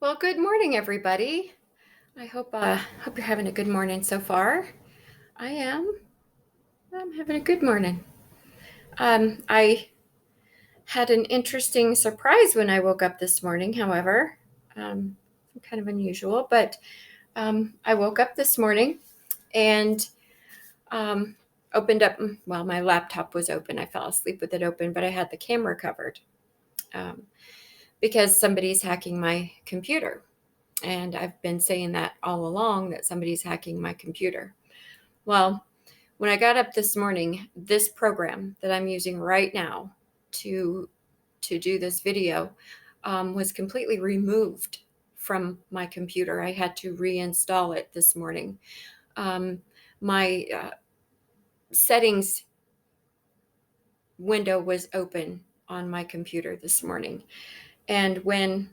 Well, good morning, everybody. I hope you're having a good morning so far. I am. I'm having a good morning. I had an interesting surprise when I woke up this morning. However, um, kind of unusual, but I woke up this morning and um, opened up. Well, my laptop was open. I fell asleep with it open, but I had the camera covered um, because somebody's hacking my computer. And I've been saying that all along, that somebody's hacking my computer. Well, when I got up this morning, this program that I'm using right now to do this video was completely removed from my computer. I had to reinstall it this morning. My settings window was open on my computer this morning, and when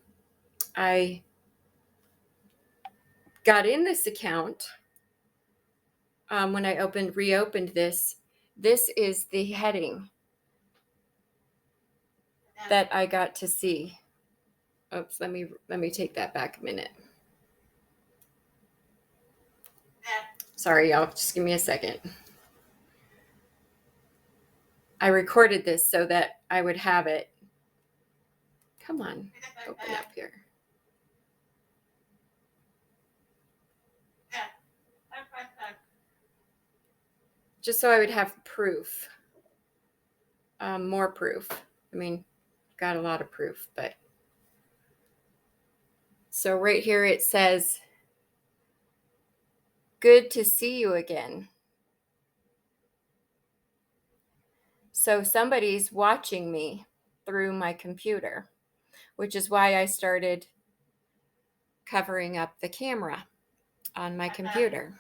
I got in this account, when I reopened this is the heading that I got to see. Oops, let me take that back a minute. Sorry, y'all. Just give me a second. I recorded this so that I would have it. Come on, open up here. Just so I would have proof. More proof. I mean, got a lot of proof, but. So right here it says, "Good to see you again." So somebody's watching me through my computer, which is why I started covering up the camera on my computer.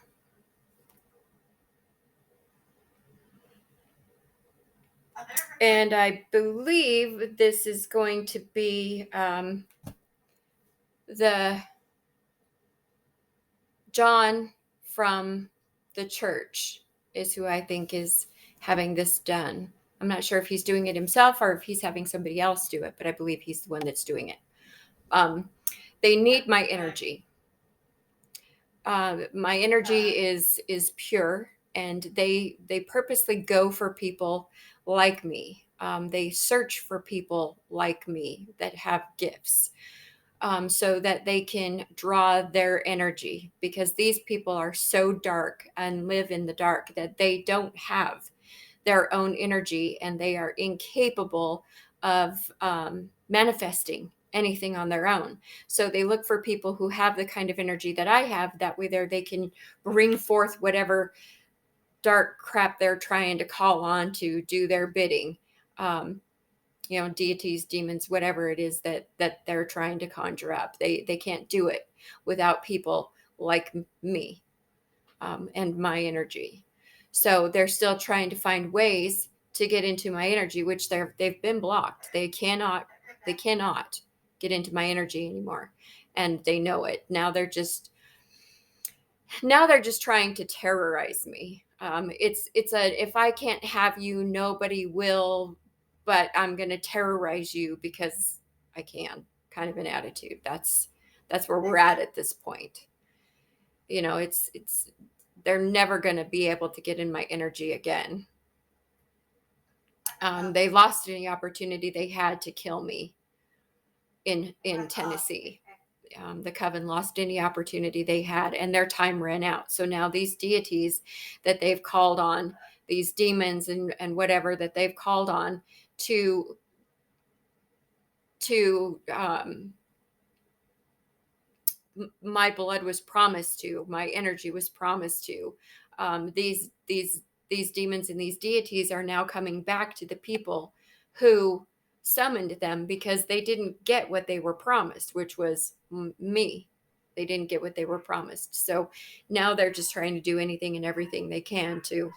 And I believe this is going to be the John from the church is who I think is having this done. I'm not sure if he's doing it himself or if he's having somebody else do it, but I believe he's the one that's doing it. They need my energy. My energy is pure, and they purposely go for people like me. They search for people like me that have gifts, so that they can draw their energy, because these people are so dark and live in the dark that they don't have their own energy, and they are incapable of manifesting anything on their own. So they look for people who have the kind of energy that I have. That way, they can bring forth whatever dark crap they're trying to call on to do their bidding. Deities, demons, whatever it is that they're trying to conjure up. They can't do it without people like me and my energy. So they're still trying to find ways to get into my energy, which they've been blocked. They cannot get into my energy anymore, and they know it. Now they're just trying to terrorize me. It's a, if I can't have you, nobody will, but I'm going to terrorize you because I can, kind of an attitude. That's where we're at this point. It's they're never going to be able to get in my energy again. They lost any opportunity they had to kill me in Tennessee. The coven lost any opportunity they had, and their time ran out. So now these deities that they've called on, these demons and whatever that they've called on to my blood was promised to, my energy was promised to. These demons and these deities are now coming back to the people who summoned them, because they didn't get what they were promised, which was me. They didn't get what they were promised. So now they're just trying to do anything and everything they can to,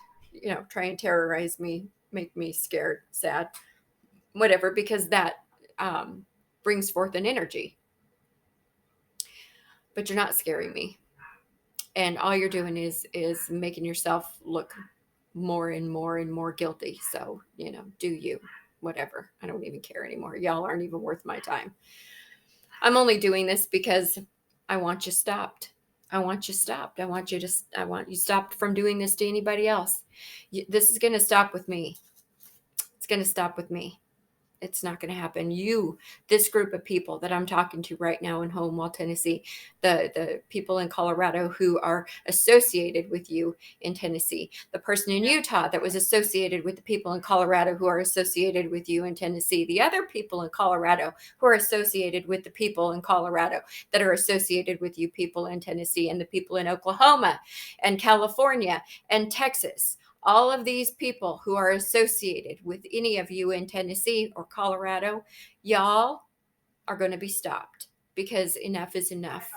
try and terrorize me, make me scared, sad, whatever, because that brings forth an energy. But you're not scaring me, and all you're doing is making yourself look more and more and more guilty. So do you, whatever. I don't even care anymore. Y'all aren't even worth my time. I'm only doing this because I want you stopped. I want you stopped. I want you stopped from doing this to anybody else. This is going to stop with me. It's going to stop with me. It's not going to happen. This group of people that I'm talking to right now in Homewell, Tennessee, the people in Colorado who are associated with you in Tennessee, the person in Utah that was associated with the people in Colorado who are associated with you in Tennessee, the other people in Colorado who are associated with the people in Colorado that are associated with you people in Tennessee, and the people in Oklahoma and California and Texas. All of these people who are associated with any of you in Tennessee or Colorado, y'all are going to be stopped, because enough is enough.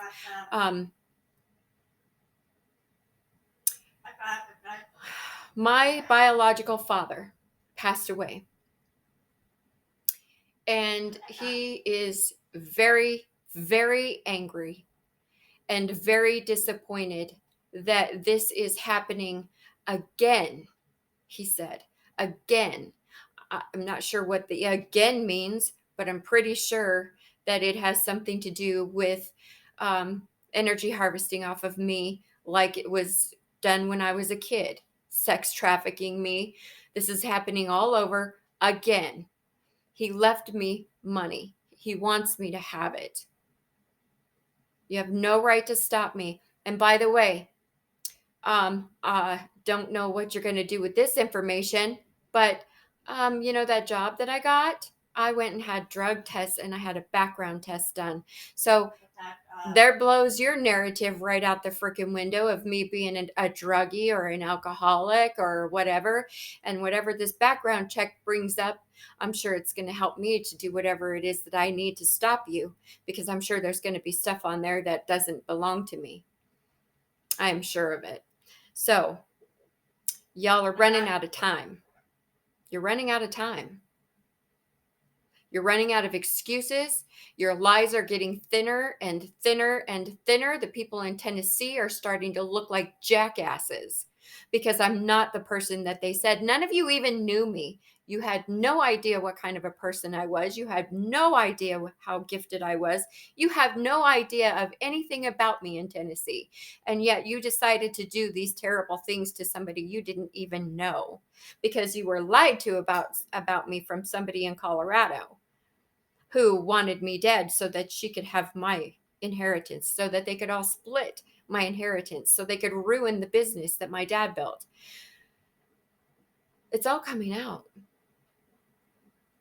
My biological father passed away, and he is very, very angry and very disappointed that this is happening again. He said, again. I'm not sure what the again means, but I'm pretty sure that it has something to do with energy harvesting off of me, like it was done when I was a kid, sex trafficking me. This is happening all over again. He left me money. He wants me to have it. You have no right to stop me. And by the way, don't know what you're going to do with this information, but that job that I got, I went and had drug tests and I had a background test done. So there blows your narrative right out the freaking window of me being a druggie or an alcoholic or whatever. And whatever this background check brings up, I'm sure it's going to help me to do whatever it is that I need to stop you, because I'm sure there's going to be stuff on there that doesn't belong to me. I'm sure of it. So y'all are running out of time. You're running out of time. You're running out of excuses. Your lies are getting thinner and thinner and thinner. The people in Tennessee are starting to look like jackasses because I'm not the person that they said. None of you even knew me. You had no idea what kind of a person I was. You had no idea how gifted I was. You have no idea of anything about me in Tennessee. And yet you decided to do these terrible things to somebody you didn't even know, because you were lied to about me from somebody in Colorado who wanted me dead so that she could have my inheritance, so that they could all split my inheritance, so they could ruin the business that my dad built. It's all coming out.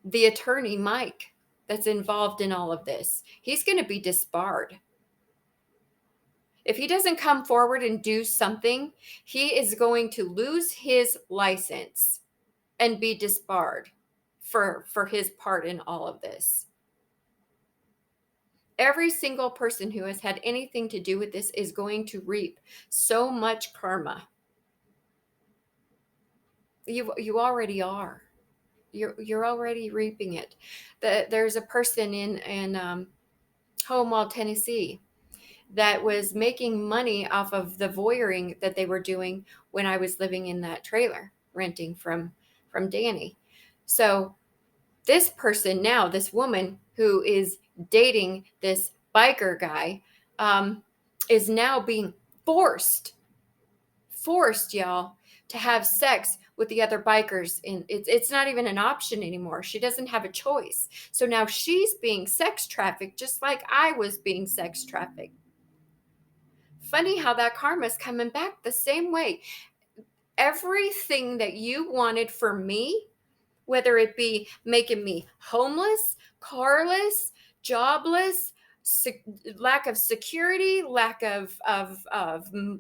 The attorney, Mike, that's involved in all of this, he's going to be disbarred. If he doesn't come forward and do something, he is going to lose his license and be disbarred for his part in all of this. Every single person who has had anything to do with this is going to reap so much karma. You already are. You're already reaping it. There's a person in Homewell, Tennessee, that was making money off of the voyeuring that they were doing when I was living in that trailer, renting from Danny. So this person now, this woman who is dating this biker guy, is now being forced, y'all, to have sex with the other bikers. And it's not even an option anymore. She doesn't have a choice. So now she's being sex trafficked, just like I was being sex trafficked. Funny how that karma's coming back the same way. Everything that you wanted for me, whether it be making me homeless, carless, jobless, lack of security, lack of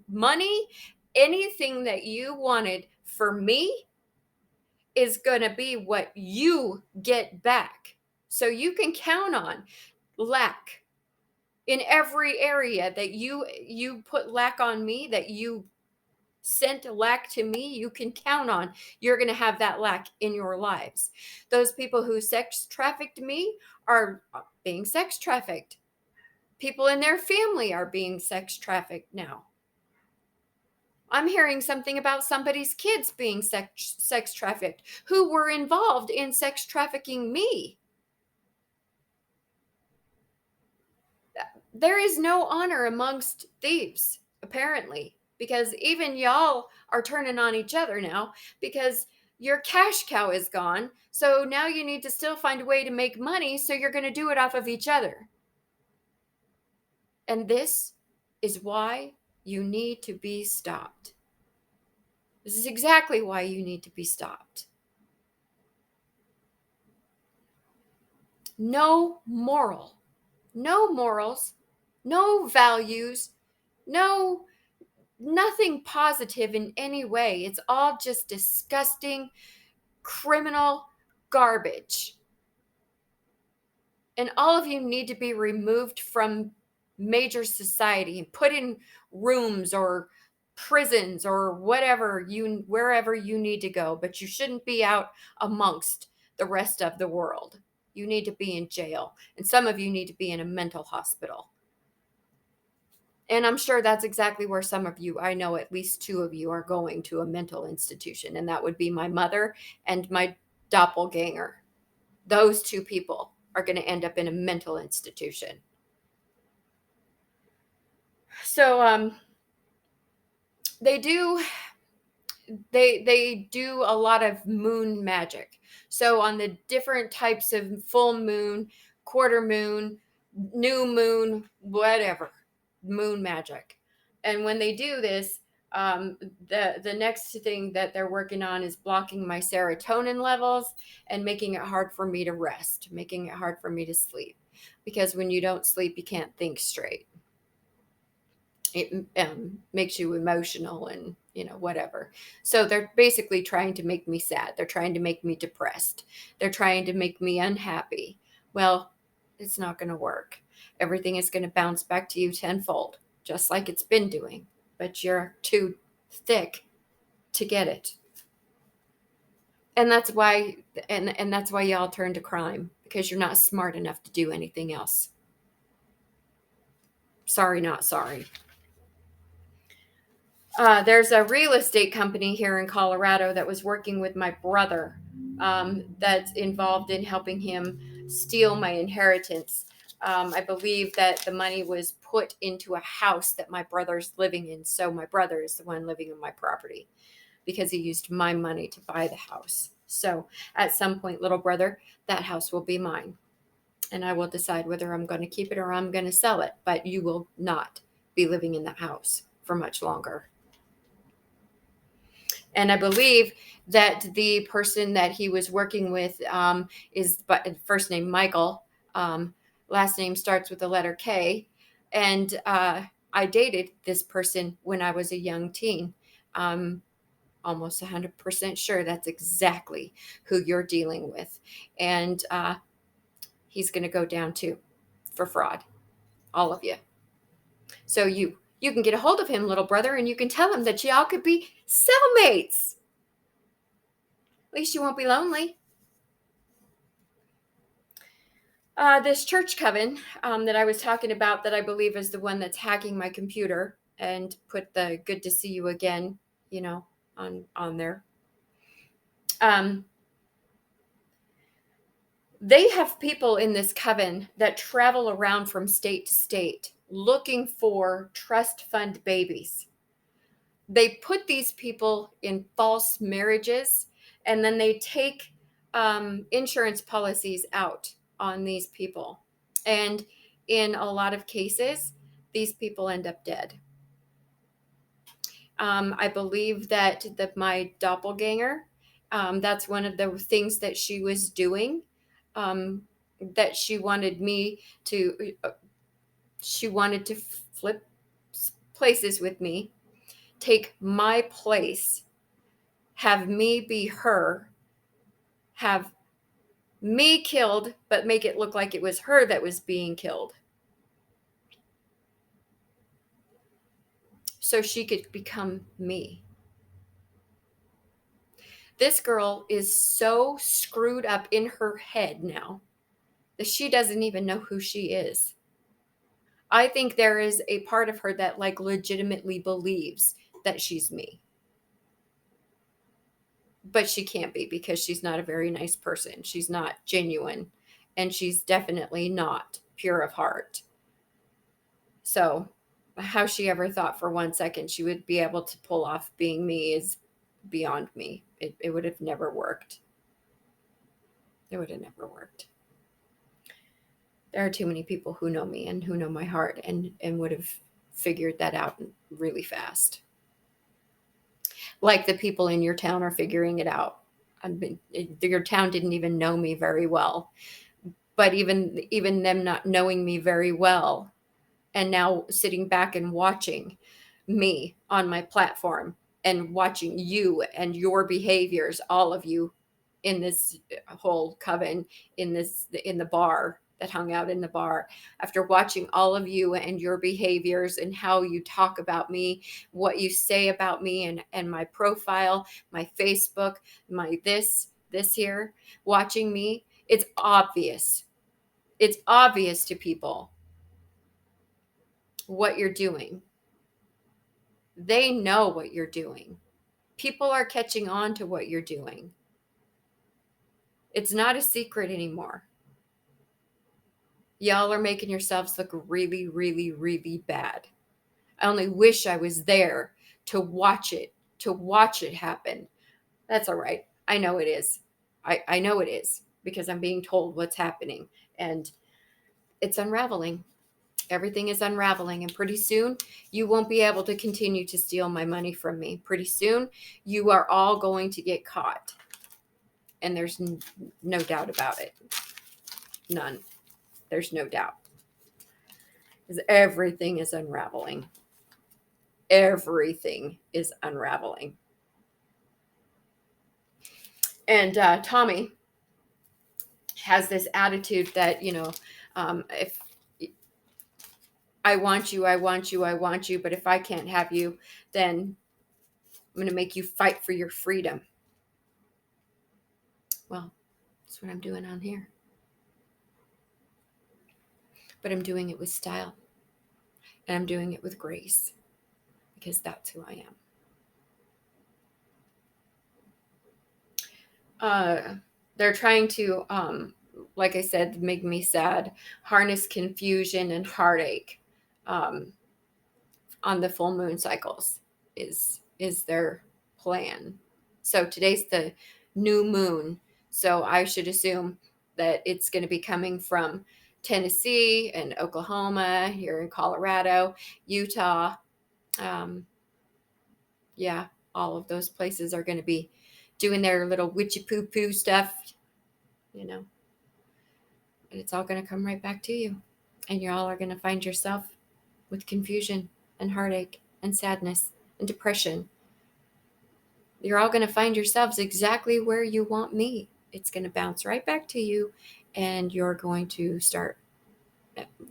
money, anything that you wanted for me is going to be what you get back. So you can count on lack in every area that you put lack on me, that you sent lack to me, you can count on you're going to have that lack in your lives. Those people who sex trafficked me are being sex trafficked. People in their family are being sex trafficked now. I'm hearing something about somebody's kids being sex trafficked who were involved in sex trafficking me. There is no honor amongst thieves, apparently, because even y'all are turning on each other now because your cash cow is gone. So now you need to still find a way to make money. So you're going to do it off of each other. And this is why you need to be stopped. This is exactly why you need to be stopped. No moral, no morals, no values, no nothing positive in any way. It's all just disgusting, criminal garbage. And all of you need to be removed from major society and put in rooms or prisons or wherever you need to go, but you shouldn't be out amongst the rest of the world. You need to be in jail, and some of you need to be in a mental hospital. And I'm sure that's exactly where some of you, I know at least two of you, are going to a mental institution, and that would be my mother and my doppelganger. Those two people are going to end up in a mental institution. So they do they do a lot of moon magic. So on the different types of full moon, quarter moon, new moon, whatever, moon magic. And when they do this, the next thing that they're working on is blocking my serotonin levels and making it hard for me to rest, making it hard for me to sleep. Because when you don't sleep, you can't think straight. It makes you emotional and whatever. So they're basically trying to make me sad. They're trying to make me depressed. They're trying to make me unhappy. Well, it's not going to work. Everything is going to bounce back to you tenfold, just like it's been doing, but you're too thick to get it. And that's why and that's why y'all turn to crime, because you're not smart enough to do anything else. Sorry, not sorry. There's a real estate company here in Colorado that was working with my brother, that's involved in helping him steal my inheritance. I believe that the money was put into a house that my brother's living in. So my brother is the one living in my property because he used my money to buy the house. So at some point, little brother, that house will be mine. And I will decide whether I'm going to keep it or I'm going to sell it. But you will not be living in that house for much longer. And I believe that the person that he was working with is first name Michael, last name starts with the letter K, and I dated this person when I was a young teen. Almost 100% sure that's exactly who you're dealing with, and he's going to go down too for fraud, all of you. So you can get a hold of him, little brother, and you can tell him that y'all could be cellmates. At least you won't be lonely. This church coven that I was talking about, that I believe is the one that's hacking my computer and put the "good to see you again," on there. They have people in this coven that travel around from state to state looking for trust fund babies. They put these people in false marriages, and then they take insurance policies out on these people. And in a lot of cases, these people end up dead. I believe that my doppelganger, that's one of the things that she was doing, that she wanted to flip places with me, take my place, have me be her, have me killed, but make it look like it was her that was being killed, so she could become me. This girl is so screwed up in her head now that she doesn't even know who she is. I think there is a part of her that legitimately believes that she's me. But she can't be, because she's not a very nice person. She's not genuine, and she's definitely not pure of heart. So how she ever thought for 1 second she would be able to pull off being me is beyond me. It would have never worked. It would have never worked. There are too many people who know me and who know my heart and would have figured that out really fast. Like the people in your town are figuring it out. Your town didn't even know me very well, but even them not knowing me very well, and now sitting back and watching me on my platform and watching you and your behaviors, all of you in this whole coven, in the bar that hung out in the bar, after watching all of you and your behaviors and how you talk about me, what you say about me, and my profile, my Facebook, my this here, watching me, it's obvious to people what you're doing. They know what you're doing. People are catching on to what you're doing. It's not a secret anymore. Y'all are making yourselves look really, really, really bad. I only wish I was there to watch it happen. That's all right. I know it is. I know it is because I'm being told what's happening, and it's unraveling. Everything is unraveling, and pretty soon you won't be able to continue to steal my money from me. Pretty soon you are all going to get caught, and there's no doubt about it. None. There's no doubt. Because everything is unraveling. Everything is unraveling. And Tommy has this attitude that, if I want you, I want you, I want you, but if I can't have you, then I'm going to make you fight for your freedom. Well, that's what I'm doing on here. But I'm doing it with style. And I'm doing it with grace. Because that's who I am. They're trying to, like I said, make me sad, harness confusion and heartache on the full moon cycles is their plan. So today's the new moon. So I should assume that it's going to be coming from Tennessee and Oklahoma, here in Colorado, Utah. Yeah, all of those places are going to be doing their little witchy poo poo stuff, and it's all going to come right back to you. And you all are going to find yourself with confusion and heartache and sadness and depression. You're all going to find yourselves exactly where you want me. It's going to bounce right back to you, and you're going to start,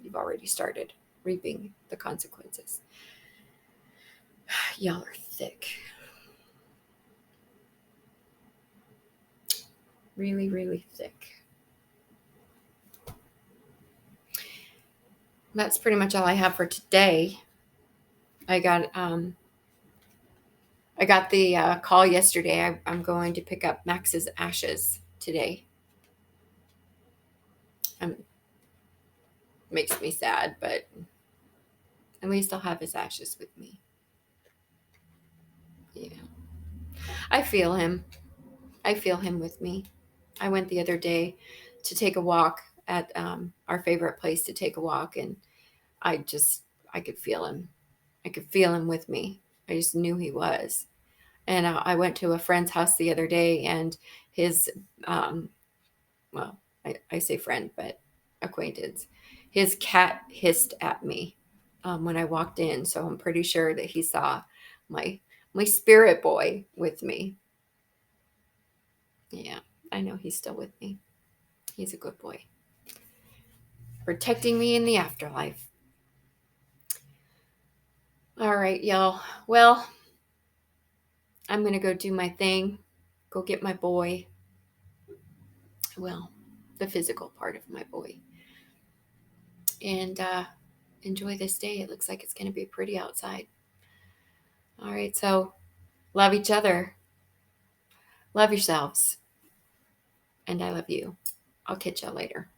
you've already started reaping the consequences. Y'all are thick. Really, really thick. That's pretty much all I have for today. I got the call yesterday. I'm going to pick up Max's ashes today. Makes me sad, but at least I'll have his ashes with me. Yeah. I feel him. I feel him with me. I went the other day to take a walk at our favorite place to take a walk, and I could feel him. I could feel him with me. I just knew he was. And I went to a friend's house the other day, and his, well, I say friend, but acquaintance, his cat hissed at me when I walked in. So I'm pretty sure that he saw my spirit boy with me. Yeah, I know he's still with me. He's a good boy. Protecting me in the afterlife. All right, y'all. Well, I'm going to go do my thing. Go get my boy. Well, the physical part of my boy. And enjoy this day. It looks like it's going to be pretty outside. All right, so love each other. Love yourselves. And I love you. I'll catch y'all later.